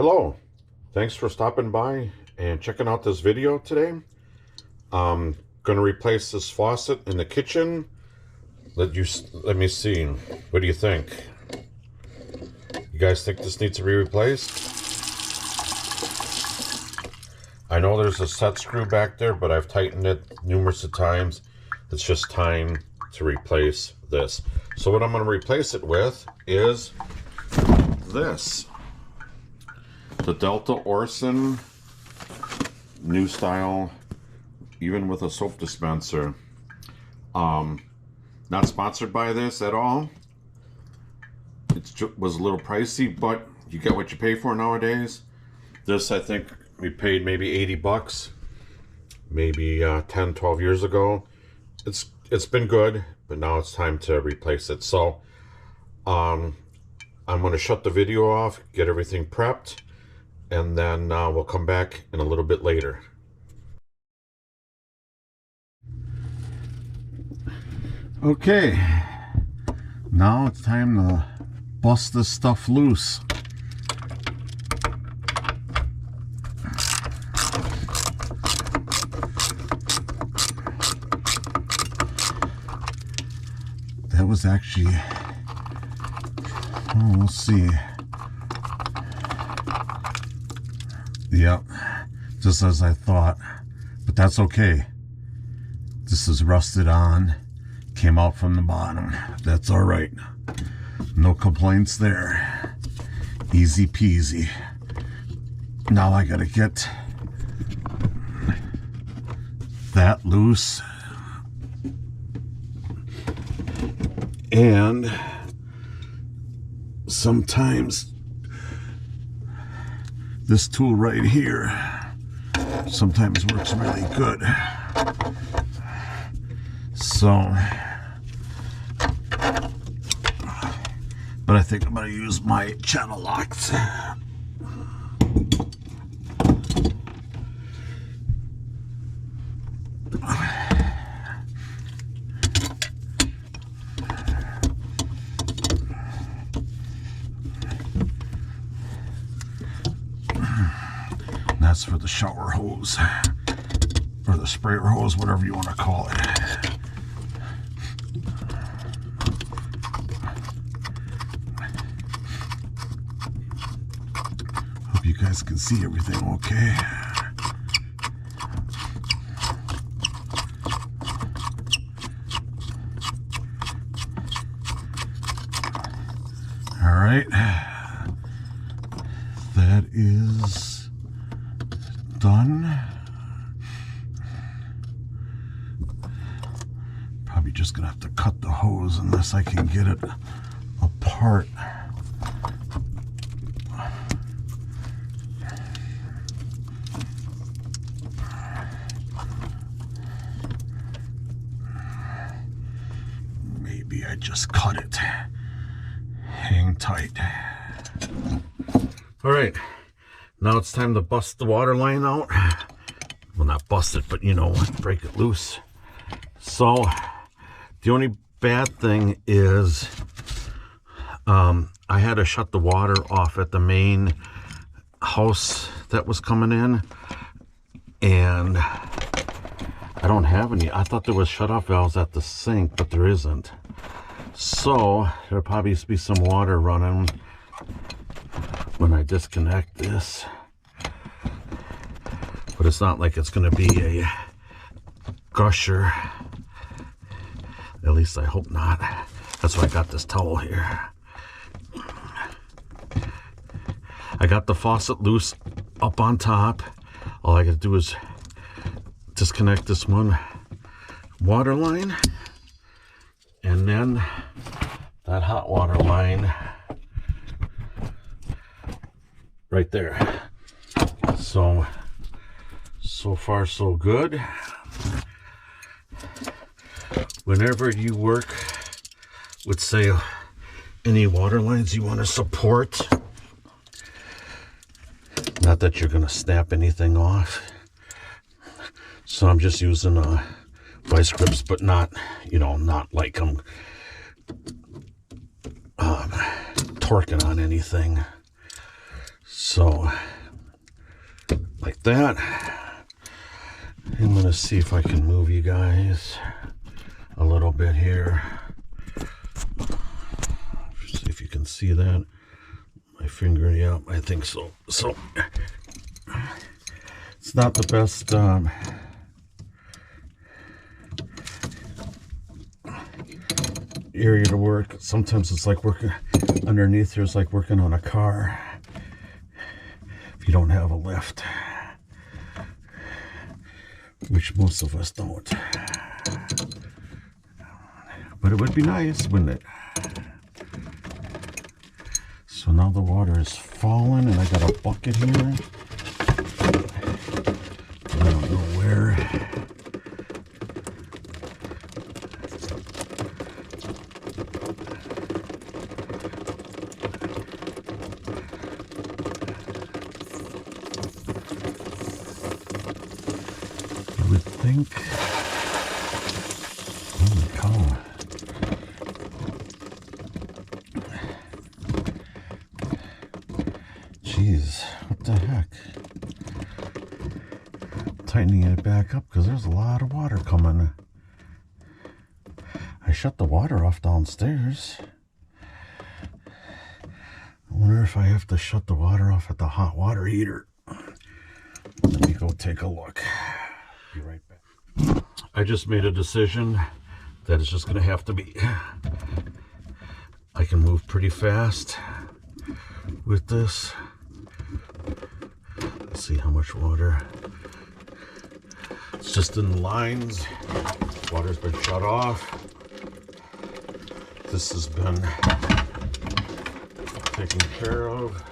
Hello, thanks for stopping by and checking out this video today. I'm going to replace this faucet in the kitchen. Let me see. What do you think? You guys think this needs to be replaced? I know there's a set screw back there, but I've tightened it numerous of times. It's just time to replace this. So what I'm going to replace it with is this. The Delta Orson new style, even with a soap dispenser. Not sponsored by this at all. It was a little pricey, but you get what you pay for nowadays. This, I think we paid maybe 80 bucks, maybe 10, 12 years ago. It's been good, but now it's time to replace it. So I'm going to shut the video off, get everything prepped, and then we'll come back in a little bit later. Okay, now it's time to bust this stuff loose. That was actually, oh, we'll see. Yep, just as I thought, but that's okay. This is rusted on, came out from the bottom. That's all right. No complaints there. Easy peasy. Now I gotta get that loose. And sometimes this tool right here sometimes works really good. So, but I think I'm going to use my channel locks. That's for the shower hose, or the sprayer hose, whatever you want to call it. Hope you guys can see everything okay. All right, that is done. Probably just gonna have to cut the hose unless I can get it apart. Maybe I just cut it. Hang tight. All right. Now it's time to bust the water line out. Well, not bust it, but you know, break it loose. So, the only bad thing is I had to shut the water off at the main house that was coming in. And I don't have any. I thought there was shut-off valves at the sink, but there isn't. So, there'll probably be some water running when I disconnect this, but it's not like it's going to be a gusher. At least I hope not. That's why I got this towel here. I got the faucet loose up on top. All I got to do is disconnect this one water line, and then that hot water line right there. So far so good. Whenever you work with, say, any water lines you want to support, not that you're going to snap anything off. So I'm just using vice grips, but not, you know, not like I'm torquing on anything. So, like that. I'm going to see if I can move you guys a little bit here. See if you can see that. My finger, yeah, I think so. So, it's not the best area to work. Sometimes it's like working underneath here. It's like working on a car if you don't have a lift, which most of us don't. But it would be nice, wouldn't it? So now the water is falling, and I got a bucket here. I don't know where. I would think. Holy cow. Jeez, what the heck? Tightening it back up because there's a lot of water coming. I shut the water off downstairs. I wonder if I have to shut the water off at the hot water heater. Let me go take a look. Be right back. I just made a decision that it's just going to have to be. I can move pretty fast with this. Let's see how much water. It's just in the lines. Water's been shut off. This has been taken care of.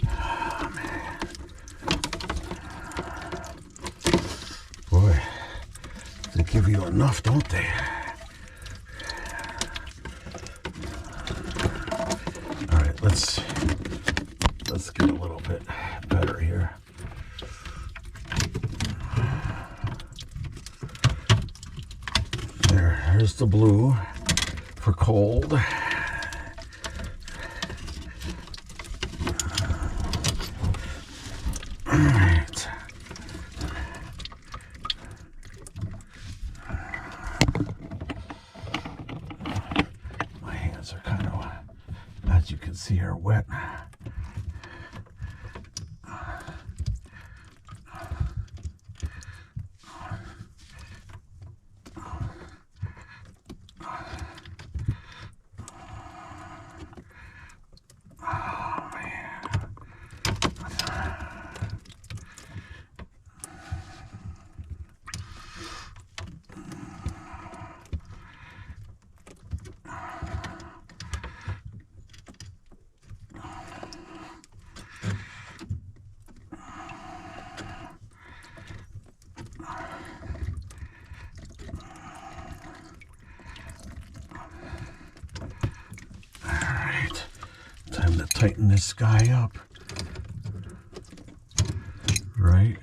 Oh, man. Boy, they give you enough, don't they? All right, let's get a little bit better here. There's the blue for cold. All right. My hands are kind of, as you can see, are wet. Time to tighten this guy up. Right.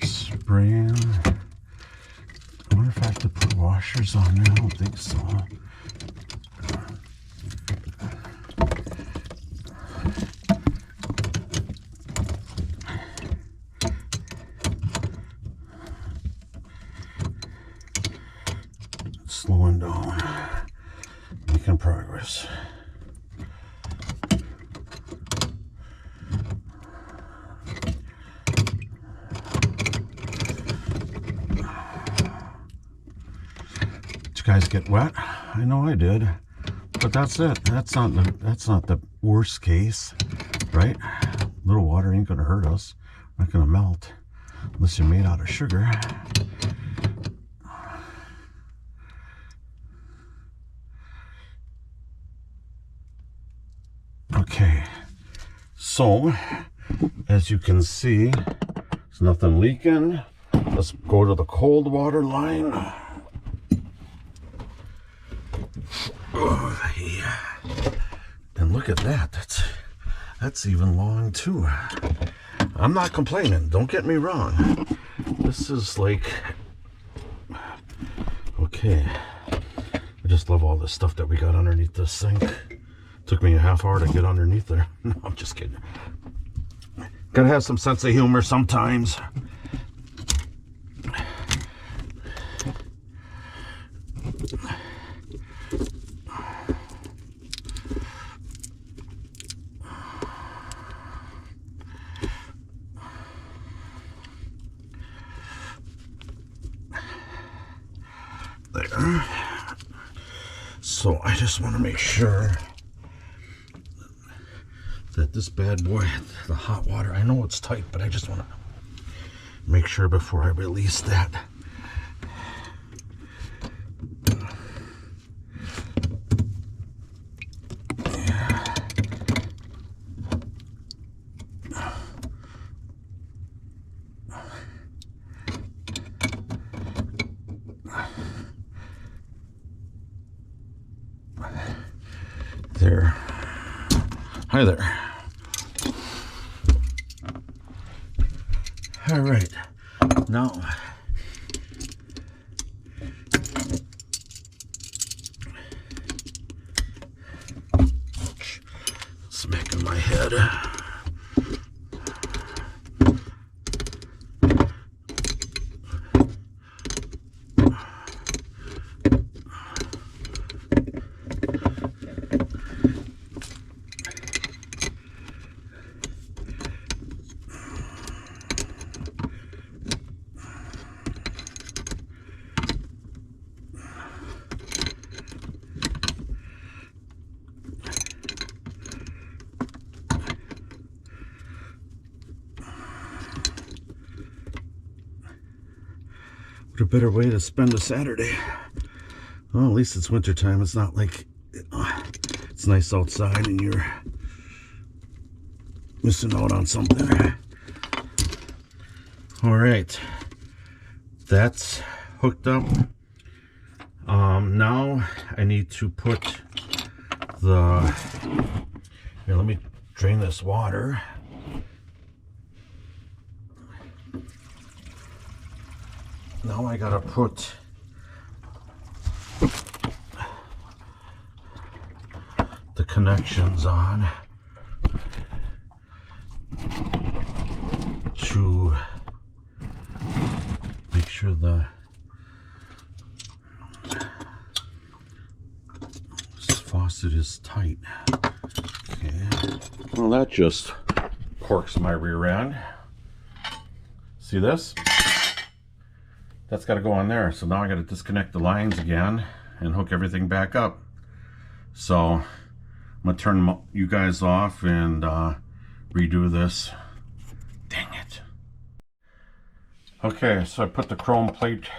Spraying. I wonder if I have to put washers on there. I don't think so. Slowing down, making progress. Did you guys get wet? I know I did, but that's it. That's not the worst case, right? Little water ain't gonna hurt us. Not gonna melt unless you're made out of sugar. Okay, so as you can see, there's nothing leaking. Let's go to the cold water line. Oh, yeah. And look at that. That's even long too. I'm not complaining. Don't get me wrong. This is like Okay, I just love all this stuff that we got underneath this sink. Took me a half hour to get underneath there. No, I'm just kidding. Gotta have some sense of humor sometimes. There. So I just want to make sure that this bad boy, the hot water, I know it's tight, but I just want to make sure before I release that. There. Hi there. All right. Now, smacking my head. What a better way to spend a Saturday. Well, at least it's winter time. It's not like it's nice outside and you're missing out on something. All right, that's hooked up. Now I need to put the, here, let me drain this water. Now I gotta put the connections on to make sure the faucet is tight. Okay. Well, that just corks my rear end. See this? That's got to go on there. So now I got to disconnect the lines again and hook everything back up. So I'm going to turn you guys off and redo this. Dang it. Okay, so I put the chrome plate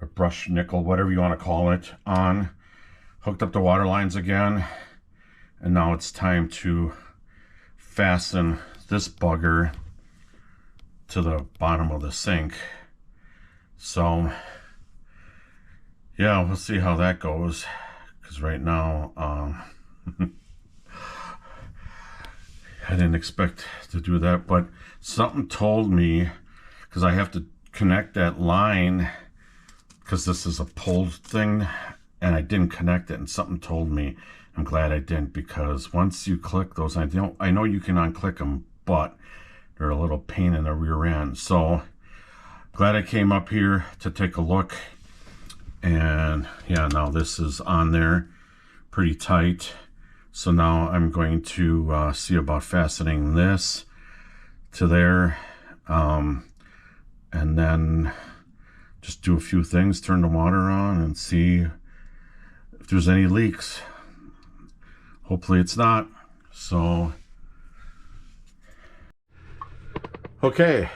or brush nickel, whatever you want to call it, on. Hooked up the water lines again. And now it's time to fasten this bugger to the bottom of the sink. So, yeah, we'll see how that goes. Because right now, I didn't expect to do that. But something told me, because I have to connect that line, because this is a pulled thing, and I didn't connect it. And something told me, I'm glad I didn't, because once you click those, I know you can unclick them, but they're a little pain in the rear end. So, glad I came up here to take a look, and yeah, now this is on there pretty tight. So now I'm going to see about fastening this to there, and then just do a few things, turn the water on and see if there's any leaks. Hopefully it's not. So, okay.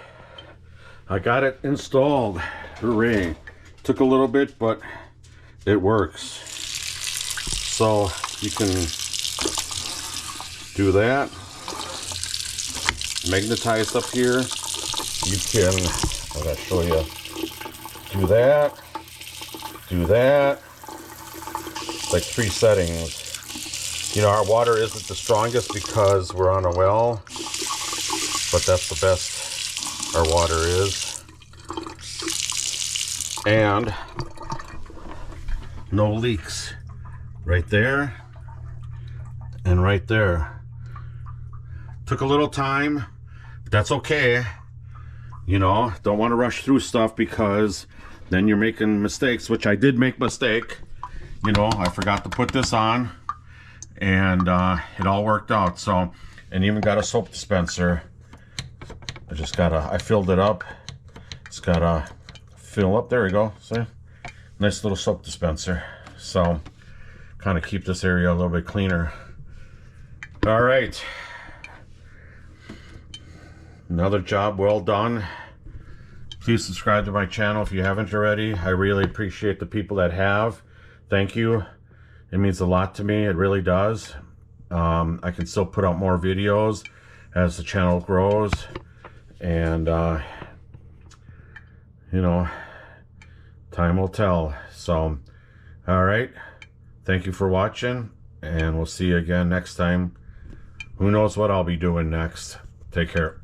I got it installed. Hooray. Took a little bit, but it works. So you can do that. Magnetized up here. You can, I'm going to show you. Do that. Do that. It's like 3 settings. You know, our water isn't the strongest because we're on a well, but that's the best our water is. And no leaks. Right there and right there. Took a little time, but that's okay. You know, don't want to rush through stuff because then you're making mistakes, which I did make mistake. You know, I forgot to put this on, and it all worked out. So, and even got a soap dispenser. I filled it up. It's gotta fill up. There we go. See? Nice little soap dispenser. So, kind of keep this area a little bit cleaner. All right. Another job well done. Please subscribe to my channel if you haven't already. I really appreciate the people that have. Thank you. It means a lot to me. It really does. I can still put out more videos as the channel grows. And, you know, time will tell. So, all right. Thank you for watching. And we'll see you again next time. Who knows what I'll be doing next. Take care.